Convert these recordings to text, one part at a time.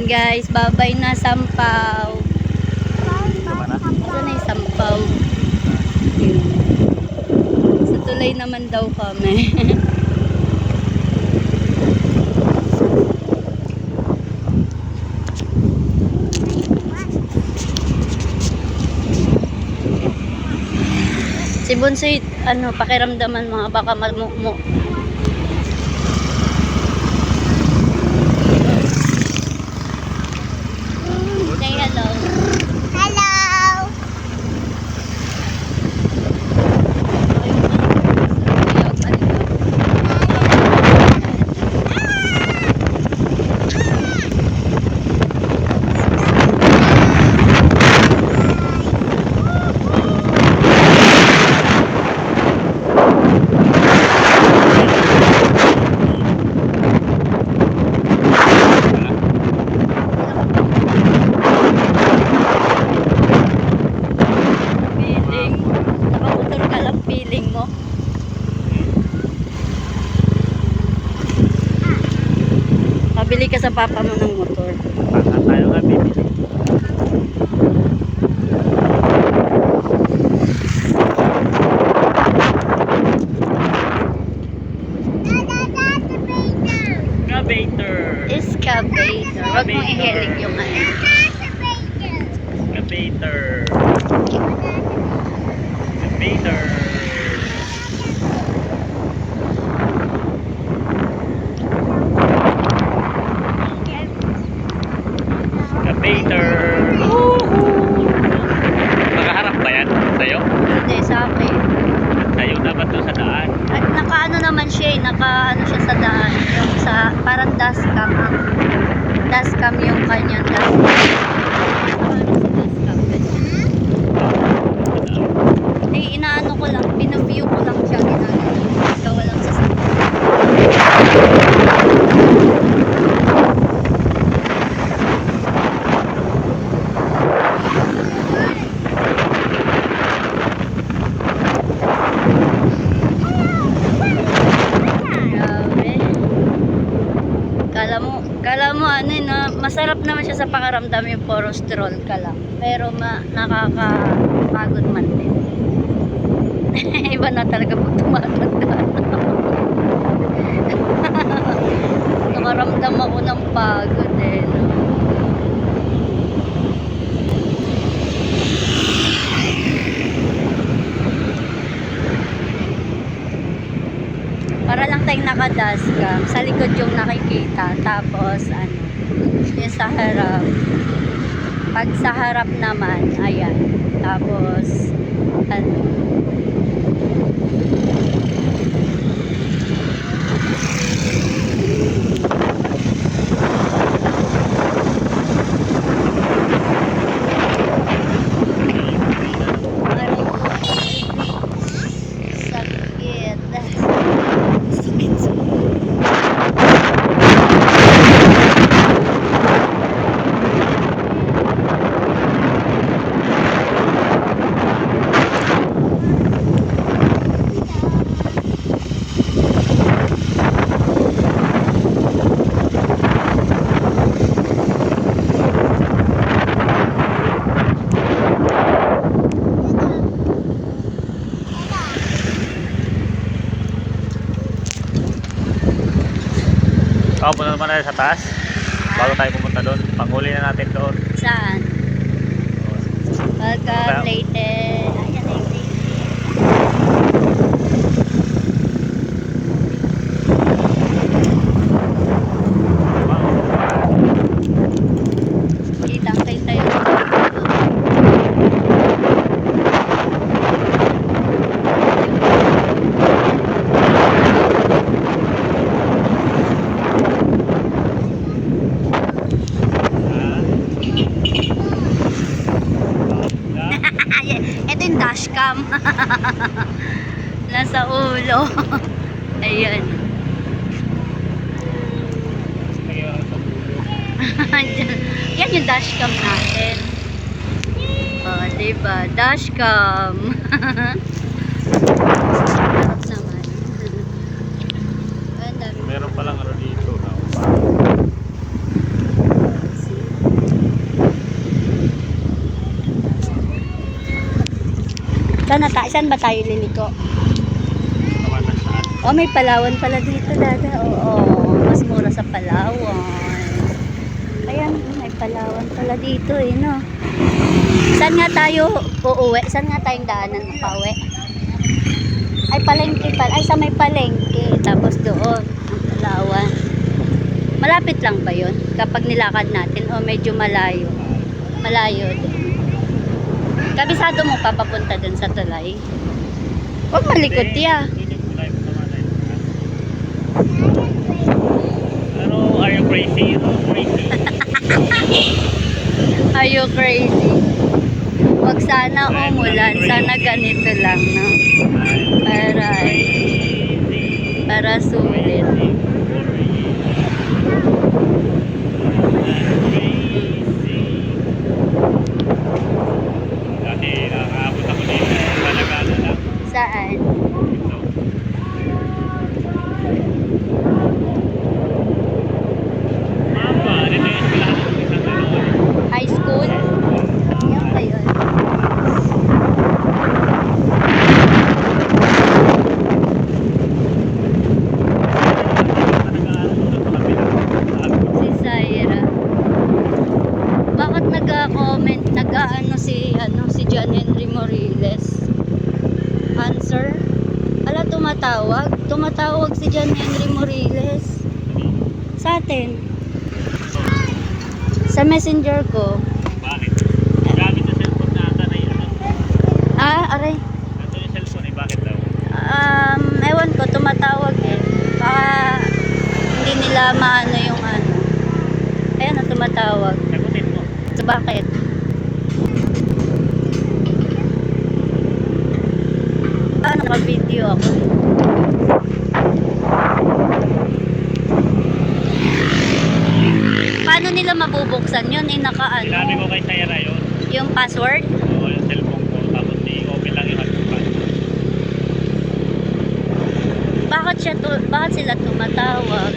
Ayan guys, babay na Sampaw. Saan na yung Sampaw? Sa tulay naman daw kami. Si Bunsoy, pakiramdaman mga baka malmukmuk. Say hello. Hello! Nakamotor ka lang, feeling mo. Pabili ka sa papa mo ng motor. Tayo nga bibili. Excavator. Excavator. Huwag mong ihilig yung ano. Excavator. Excavator. Excavator. Nakaharap ba yan sa'yo? Hindi, sa akin. Sa'yo dapat doon sa daan. At nakaano naman siya eh, nakaano siya sa daan. Yung sa, parang dashcam. Dashcam yung kanyang dashcam. Ano sa dashcam? Hindi, inaano ko lang, pinaview ko lang siya. Ikaw walang sasakyan. Kala mo ano na masarap naman siya sa pakaramdam yung puro stroll ka lang. Pero nakakapagod man din. Iba na talaga pag tumatanda. Nakaramdam ako ng pagod eh. No? Para lang tayong naka-dashcam. Sa likod yung nakikita. Tapos, yung sa harap. Pag sa harap naman, ayan. Tapos, Punta naman tayo sa taas. Bago tayo pumunta doon. Panghuli na natin doon. saan? Pagka Leyte. Ayan na yung Leyte. Kitang-kita yung ito yung dashcam. Nasa ulo. Ayan. Yan yung dashcam natin. Oh, diba? Dashcam. Sarap naman. Ang dami. Meron palang ano dito. Si tayo. Saan ba tayo liliko? Kawanan saan? Oh, may Palawan pala dito, dada. Oo, mas mura sa Palawan. Ayan, may Palawan pala dito eh, no? Saan nga tayo uuwi? Saan nga tayong daanan na pauwi? Ay, palengke pala. Ay, sa may palengke. Tapos doon, ang Palawan. Malapit lang ba yun? Kapag nilakad natin, o medyo malayo? Malayo din. Kabisado mo pa papunta dun sa tulay? Huwag malikot ya. Ano, are you crazy? Crazy. Are you crazy? Huwag sana umulan. Sana ganito lang, no? Para sulit. Dati nakaabot ako dito. Talaga na lang. Saan? Mama, dito yung eskwelahan ng isang ano. High school? Yan ba yun? Si Zaira. Bakit nag-comment, nag-ano si John Henry Moriles? Answer? Ala, tumatawag si John Henry Moriles sa atin, sa messenger ko. Bakit? Gamit yung cellphone na ata na yun. Aray, Ito yung cellphone eh, bakit daw? ewan ko, tumatawag eh, baka hindi nila maano yung ano. Ayan na, tumatawag. Sagutin mo. So, bakit? Naka-video ako. Paano nila mabubuksan yun? Sinabi Naka-ano? ko kay Sayra yun. Yung password? Oo, yung cellphone ko. Tapos i-open lang yung hotspot. Bakit sila tumatawag?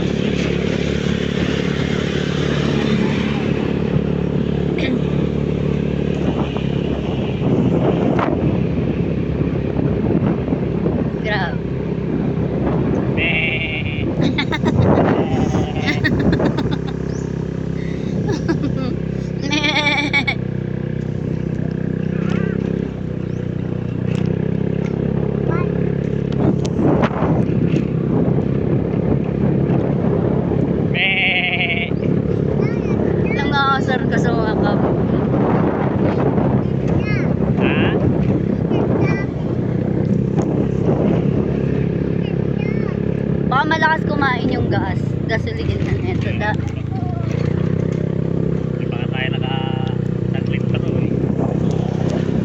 Grabe. Eh. Eh. Nangaasar ka sa mga kapatid. Ha? Baka malakas kumain yung gasolina nito. Di ba nga tayo naka-taglit pa to eh.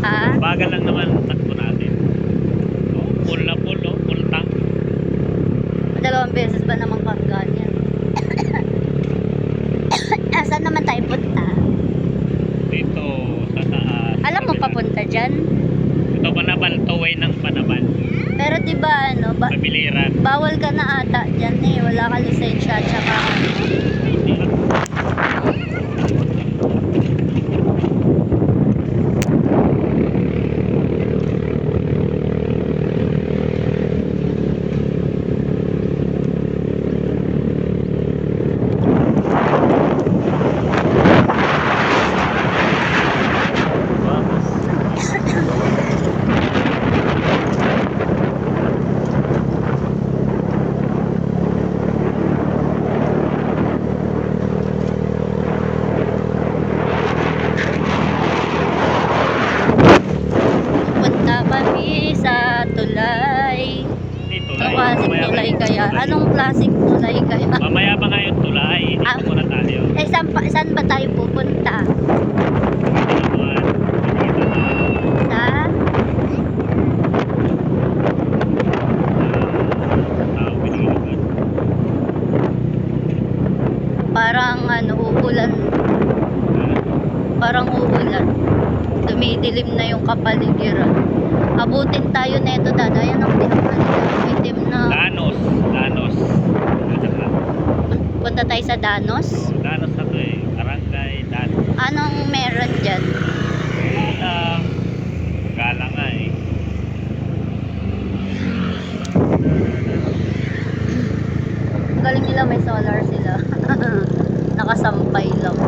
Ha? Bagal lang naman ang takbo natin. Oh, full na full, oh. Full tank. 2 beses ba naman kargaan yan? Saan naman tayo punta? Dito, sa taas. Alam mo papunta dyan? Ito Panaban, toway ng Panaban. Pero diba ano, Pabiliran. bawal ka na ata dyan eh. Wala ka lisensya tsaka ano. Punta kami sa tulay. Dito Anong klaseng tulay kaya? Anong klaseng tulay kaya? Mamaya pa nga yung tulay. Dito Ah. muna tayo. Eh, saan ba tayo pupunta? Tinutuan. Sa? Pinigilugan. Parang ano, uulan. Parang uulan. Dumidilim na yung kapaligiran. Abutin tayo neto, dada. Yan ang itim na. Danos. Punta tayo sa Danos. Danos na to eh. Barangay Danos. Anong meron dyan? Gala nga eh. galing nila may solar sila. Nakasampay lang.